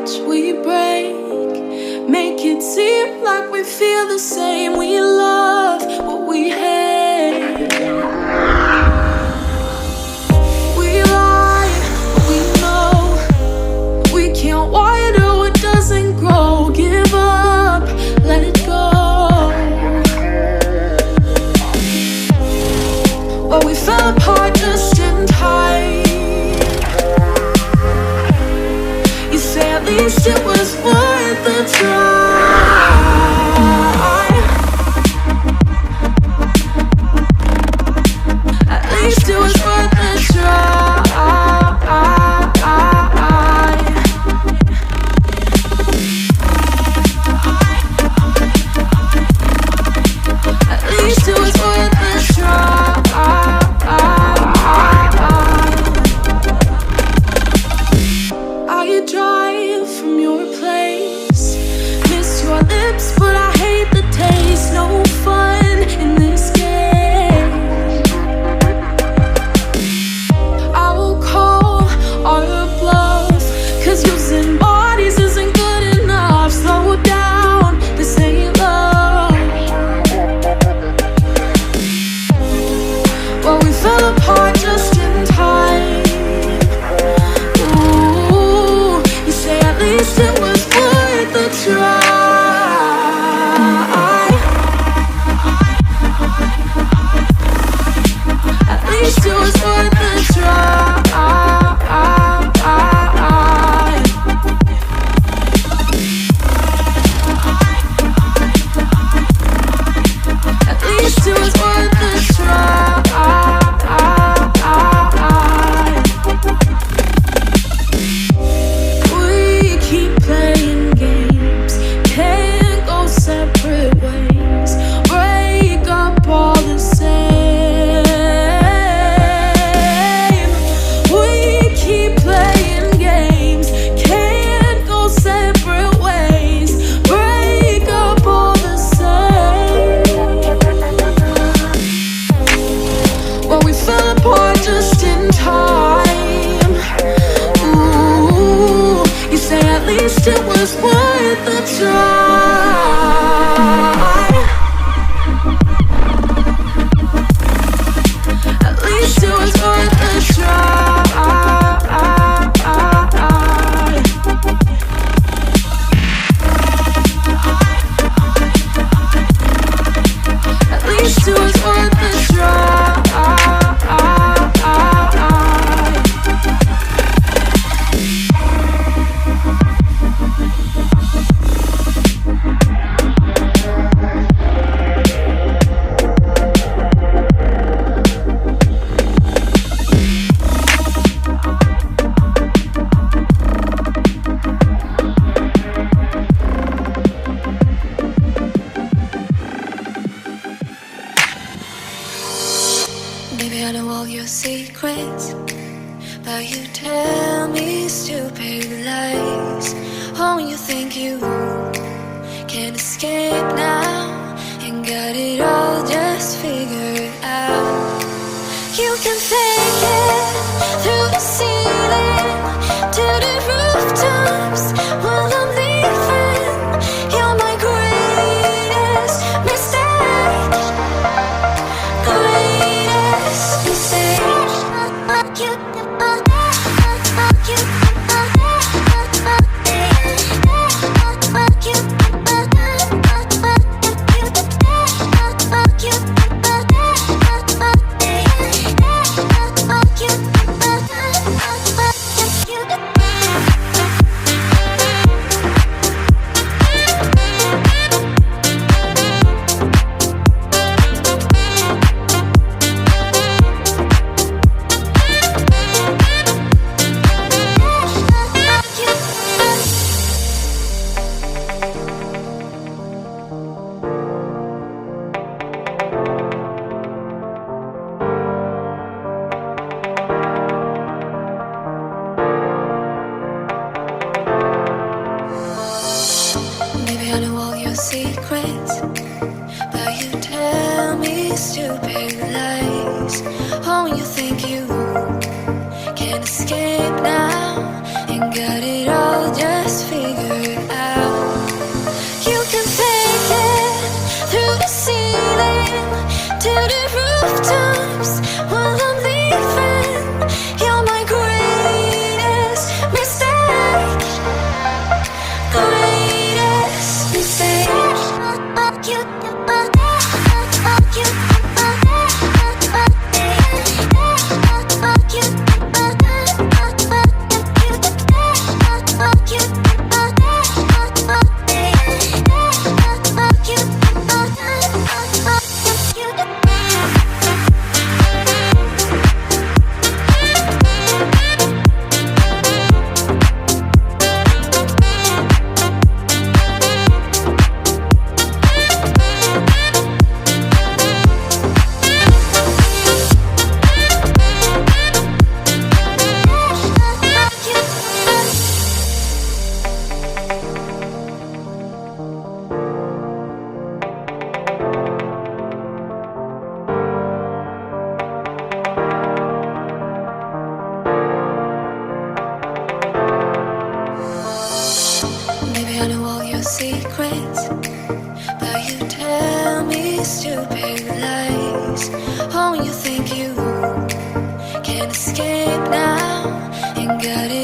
hearts we break, make it seem like we feel the same. We love what we hate. We lie, but we know we can't water what doesn't grow. Give up, let it go. Well, we fell apart just in time. You say at least it was worth the try. At least it was worth the try. At least it was worth the try. I drive from your place, miss your lips, but I hate the taste. No fun in this game. I will call our bluff, 'cause using bodies isn't good enough. Slow down, this ain't love. Well, we fell apart just in time. Ooh, you say at least it was worth the try. At least it was worth the try. At least it was worth the try. We keep playing games, can't go separate ways. Break up all the same. We keep playing games, can't go separate ways. Break up all the same. Well, we fell apart just in time. Ooh, you say at least it was worth the try. At least it was worth the try. At least it was worth the try. Baby, I know all your secrets, but you tell me stupid lies. Oh, you think you can escape now and got it all just figured out. You can fake it through the ceiling to the rooftops while I'm leaving. You're my greatest mistake. Greatest mistake. escape now. Ain't got it